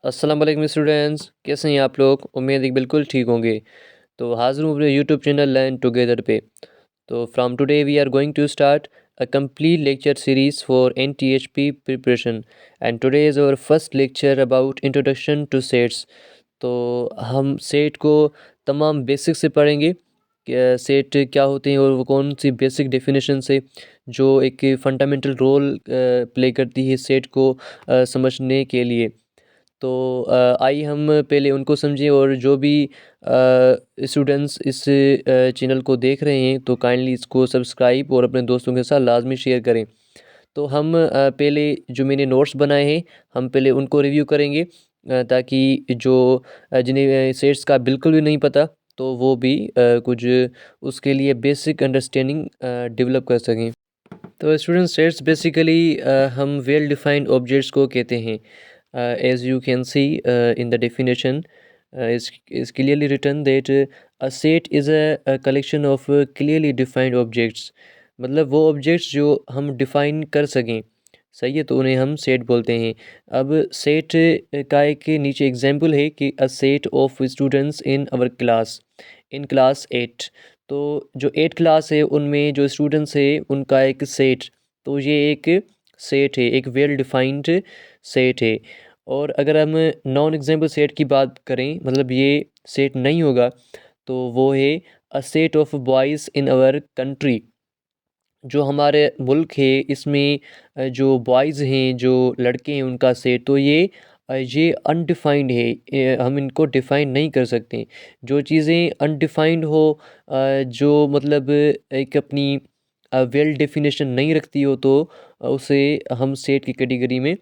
अस्सलाम वालेकुम स्टूडेंट्स, कैसे हैं आप लोग। उम्मीद है कि बिल्कुल ठीक होंगे। तो हाज़िर हूँ अपने यूट्यूब चैनल लर्न टुगेदर पे। तो from today we are going to start a complete lecture series for NTHP preparation and today is our first lecture about introduction to sets. तो हम सेट को तमाम बेसिक से पढ़ेंगे कि सेट क्या होते हैं और वो कौन सी बेसिक डेफिनेशन से जो एक फंडामेंटल रोल प्ले करती है सेट को समझने के लिए। तो आइए हम पहले उनको समझें, और जो भी स्टूडेंट्स इस चैनल को देख रहे हैं तो काइंडली इसको सब्सक्राइब और अपने दोस्तों के साथ लाजमी शेयर करें। तो हम पहले जो मैंने नोट्स बनाए हैं हम पहले उनको रिव्यू करेंगे, ताकि जो जिन्हें सेट्स का बिल्कुल भी नहीं पता तो वो भी कुछ उसके लिए बेसिक अंडरस्टैंडिंग डेवलप कर सकें। तो स्टूडेंट सेट्स बेसिकली हम वेल डिफाइंड ऑब्जेक्ट्स को कहते हैं। as you can see in the definition is clearly written that a set is a collection of clearly defined objects। मतलब वो ऑब्जेक्ट्स जो हम डिफाइन कर सकें, सही है, तो उन्हें हम सेट बोलते हैं। अब सेट का एक नीचे एग्जांपल है कि a set of students in our class in class 8। तो जो 8 क्लास है उनमें जो स्टूडेंट्स है उनका एक सेट, तो ये एक सेट है, एक वेल डिफाइंड सेट है। और अगर हम नॉन एग्जाम्पल सेट की बात करें, मतलब ये सेट नहीं होगा, तो वो है a set of boys in our country. जो हमारे मुल्क है इसमें जो बॉयज़ हैं, जो लड़के हैं, उनका सेट, तो ये अनडिफाइंड है। हम इनको डिफ़ाइन नहीं कर सकते। जो चीज़ें अनडिफाइंड हो, जो मतलब एक अपनी वेल डेफिनेशन नहीं रखती हो, तो उसे हम सेट की कैटेगरी में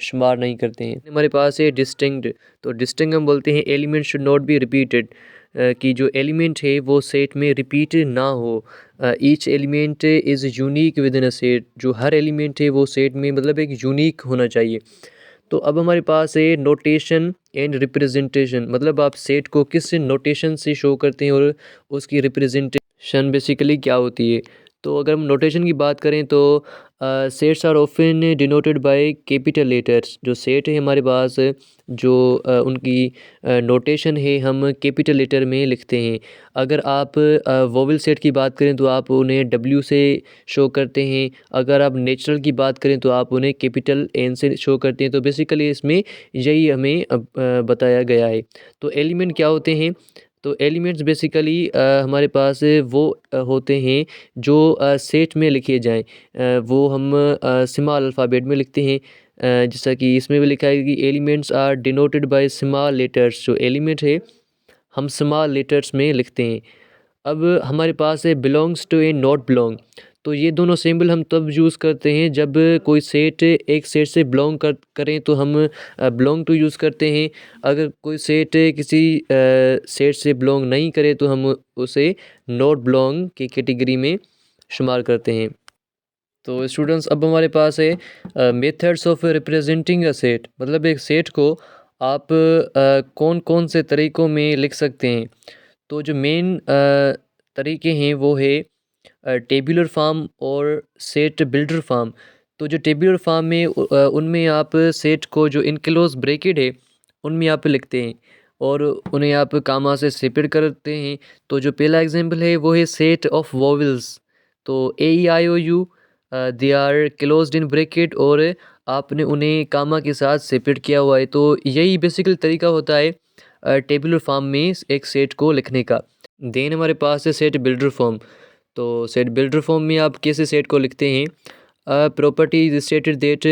शुमार नहीं करते हैं। हमारे पास है डिस्टिंक्ट। तो डिस्टिंक्ट हम बोलते हैं element should not be repeated, कि जो एलिमेंट है वो सेट में रिपीट ना हो। Each element is unique with in a set. जो हर एलिमेंट है वो सेट में मतलब एक यूनिक होना चाहिए। तो अब हमारे पास है नोटेशन एंड रिप्रेजेंटेशन। मतलब आप सेट को किस नोटेशन से शो करते हैं और उसकी रिप्रेजेंटेशन बेसिकली क्या होती है। तो अगर हम नोटेशन की बात करें तो sets are often denoted by capital letters. जो सेट है हमारे पास, जो उनकी नोटेशन है हम कैपिटल लेटर में लिखते हैं। अगर आप वोवेल सेट की बात करें तो आप उन्हें W से शो करते हैं। अगर आप नेचुरल की बात करें तो आप उन्हें कैपिटल N से शो करते हैं। तो बेसिकली इसमें यही हमें बताया गया है। तो एलिमेंट क्या होते हैं। तो एलिमेंट्स बेसिकली हमारे पास वो होते हैं जो सेट में लिखे जाएं। वो हम स्मॉल अल्फ़ाबेट में लिखते हैं। जैसा कि इसमें भी लिखा है कि elements are denoted by small letters. जो एलिमेंट है हम स्मॉल लेटर्स में लिखते हैं। अब हमारे पास है belongs to A not belong. तो ये दोनों सिंबल हम तब यूज़ करते हैं जब कोई सेट एक सेट से बिलोंग करें तो हम बिलोंग टू यूज़ करते हैं। अगर कोई सेट किसी सेट से बिलोंग नहीं करे तो हम उसे नॉट बिलोंग की कैटेगरी में शुमार करते हैं। तो स्टूडेंट्स अब हमारे पास है methods of representing a set. मतलब एक सेट को आप कौन कौन से तरीक़ों में लिख सकते हैं। तो जो मेन तरीके हैं वो है टेबुलर फॉर्म और सेट बिल्डर फॉर्म। तो जो टेबुलर फॉर्म में उनमें आप सेट को जो इनक्लोज ब्रैकेट है उनमें आप लिखते हैं और उन्हें आप कामा से सेपरेट करते हैं। तो जो पहला एग्जांपल है वो है सेट ऑफ वोवेल्स। तो AEIOU they are closed in bracket और आपने उन्हें कामा के साथ सेपरेट किया हुआ है। तो यही बेसिकल तरीका होता है टेबुलर फॉर्म में एक सेट को लिखने का। देन हमारे पास है सेट बिल्डर फॉर्म। तो सेट बिल्डर फॉर्म में आप कैसे सेट को लिखते हैं। Property is stated that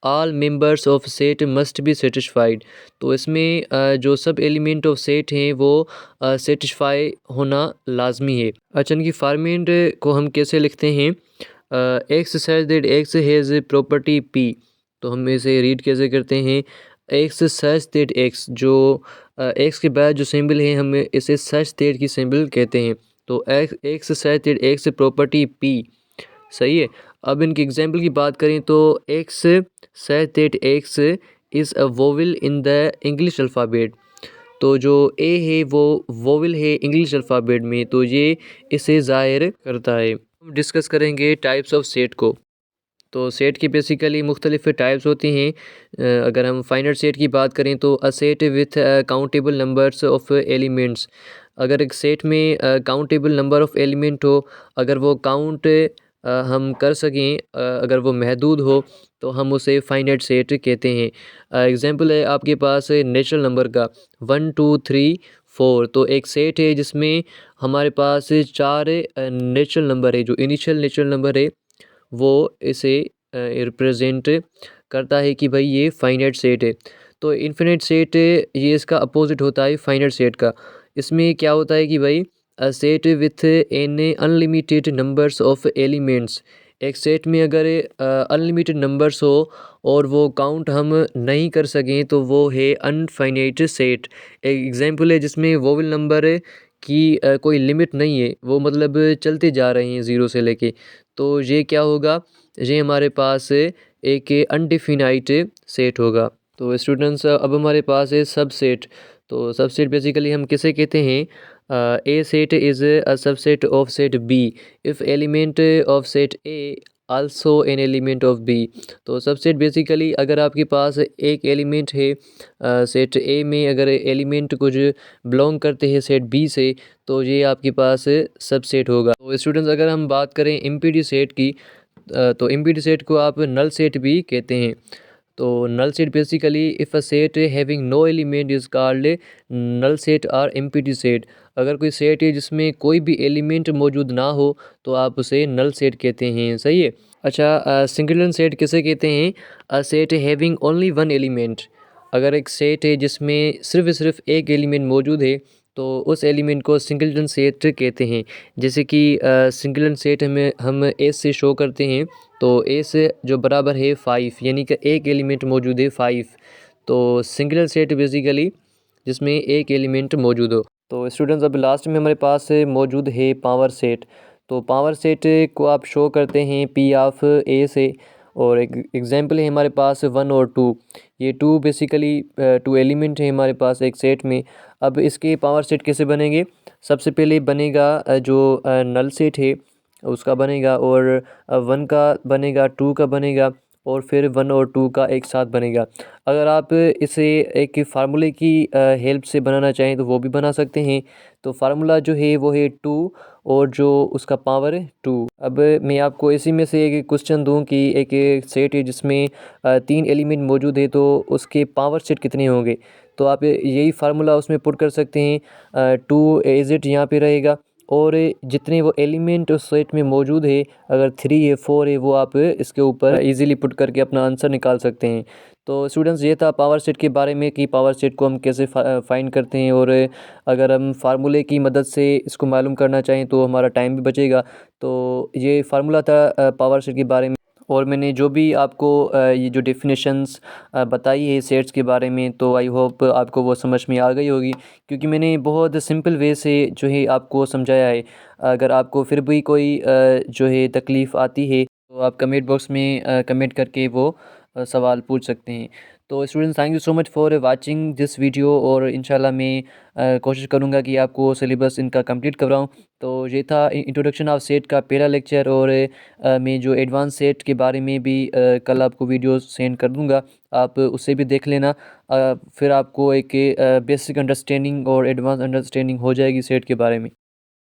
all members of set must be satisfied. तो इसमें जो सब एलिमेंट ऑफ सेट हैं वो सेटिस्फाई होना लाजमी है। अच्छा, इनकी फॉर्मेट को हम कैसे लिखते हैं। X such that x has property P। तो हम इसे रीड कैसे करते हैं। एक्स सच दैट एक्स, जो एक्स के बाद जो सिंबल है हम इसे सच दैट की सिंबल कहते हैं। तो x such that x property P, सही है। अब इनके एग्जाम्पल की बात करें तो x such that x is a vowel in the English alphabet. तो जो ए है वो वोवेल है इंग्लिश अल्फ़ाबेट में, तो ये इसे ज़ाहिर करता है। हम डिस्कस करेंगे टाइप्स ऑफ सेट को। तो सेट की बेसिकली मुख्तलिफ टाइप्स होती हैं। अगर हम फाइनाइट सेट की बात करें तो a set with countable numbers of elements. अगर एक सेट में काउंटेबल नंबर ऑफ एलिमेंट हो, अगर वो काउंट हम कर सकें, अगर वो महदूद हो, तो हम उसे फाइनाइट सेट कहते हैं। एग्जांपल है आपके पास नेचुरल नंबर का 1 2 3 4। तो एक सेट है जिसमें हमारे पास 4 नेचुरल नंबर है, जो इनिशियल नेचुरल नंबर है वो इसे रिप्रेजेंट करता है कि भाई ये फाइनाइट सेट है। तो इन्फिनिट सेट ये इसका अपोजिट होता है फाइनाइट सेट का। इसमें क्या होता है कि भाई a set with an unlimited numbers of elements. एक सेट में अगर अनलिमिटेड नंबर्स हो और वो काउंट हम नहीं कर सकें तो वो है अनफाइनाइट सेट। एक एग्जांपल है जिसमें वोवेल नंबर की कोई लिमिट नहीं है, वो मतलब चलते जा रहे हैं ज़ीरो से लेके। तो ये क्या होगा, ये हमारे पास एक अनडिफिनाइट सेट होगा। तो स्टूडेंट्स अब हमारे पास है सबसेट। तो सबसेट बेसिकली हम किसे कहते हैं, A set is a subset of set B if element of set A also an element of B. तो सबसेट बेसिकली अगर आपके पास एक एलिमेंट है सेट ए में, अगर एलिमेंट कुछ बिलोंग करते हैं सेट बी से, तो ये आपके पास सबसेट होगा। तो स्टूडेंट्स अगर हम बात करें एम्प्टी सेट की, तो एम्प्टी सेट को आप नल सेट भी कहते हैं। तो null set basically if a set having no element is called null set और एम्प्टी सेट। अगर कोई सेट है जिसमें कोई भी एलिमेंट मौजूद ना हो तो आप उसे नल सेट कहते हैं। सही है। अच्छा, सिंगुलर सेट किसे कहते हैं, अ set having only one element. अगर एक सेट है जिसमें सिर्फ एक एलिमेंट मौजूद है तो उस एलिमेंट को सिंगलटन सेट कहते हैं। जैसे कि सिंगलटन सेट हमें हम एस से शो करते हैं, तो एस जो बराबर है 5, यानी कि एक एलिमेंट मौजूद है 5। तो सिंगलटन सेट बेसिकली जिसमें एक एलिमेंट मौजूद हो। तो स्टूडेंट्स अब लास्ट में हमारे पास मौजूद है पावर सेट। तो पावर सेट को आप शो करते हैं पी ऑफ ए से, और एक एग्जांपल है हमारे पास 1 और 2। ये 2 बेसिकली 2 एलिमेंट है हमारे पास एक सेट में। अब इसके पावर सेट कैसे बनेंगे, सबसे पहले बनेगा जो नल सेट है उसका बनेगा, और 1 का बनेगा, 2 का बनेगा, और फिर 1 और 2 का एक साथ बनेगा। अगर आप इसे एक फार्मूले की हेल्प से बनाना चाहें तो वो भी बना सकते हैं। तो फार्मूला जो है वो है 2 और जो उसका पावर है 2। अब मैं आपको इसी में से एक क्वेश्चन दूं कि एक सेट है जिसमें 3 एलिमेंट मौजूद है, तो उसके पावर सेट कितने होंगे। तो आप यही फार्मूला उसमें पुट कर सकते हैं। 2 एज इट यहाँ पे रहेगा, और जितने वो एलिमेंट उस सेट में मौजूद है, अगर 3 है 4 है, वो आप इसके ऊपर इजीली पुट करके अपना आंसर निकाल सकते हैं। तो स्टूडेंट्स ये था पावर सेट के बारे में कि पावर सेट को हम कैसे फाइंड करते हैं, और अगर हम फार्मूले की मदद से इसको मालूम करना चाहें तो हमारा टाइम भी बचेगा। तो ये फार्मूला था पावर सेट के बारे में। और मैंने जो भी आपको ये जो डेफिनेशंस बताई है सेट्स के बारे में, तो आई होप आपको वो समझ में आ गई होगी, क्योंकि मैंने बहुत सिंपल वे से जो है आपको समझाया है। अगर आपको फिर भी कोई जो है तकलीफ़ आती है तो आप कमेंट बॉक्स में कमेंट करके वो सवाल पूछ सकते हैं। तो students thank you so much for watching this video, और इंशाल्लाह मैं कोशिश करूँगा कि आपको सिलेबस इनका कंप्लीट करवाऊँ। तो ये था इंट्रोडक्शन ऑफ सेट का पहला लेक्चर, और मैं जो एडवांस सेट के बारे में भी कल आपको वीडियो सेंड कर दूँगा, आप उससे भी देख लेना। फिर आपको एक बेसिक अंडरस्टैंडिंग और एडवांस अंडरस्टैंडिंग हो जाएगी सेट के बारे में।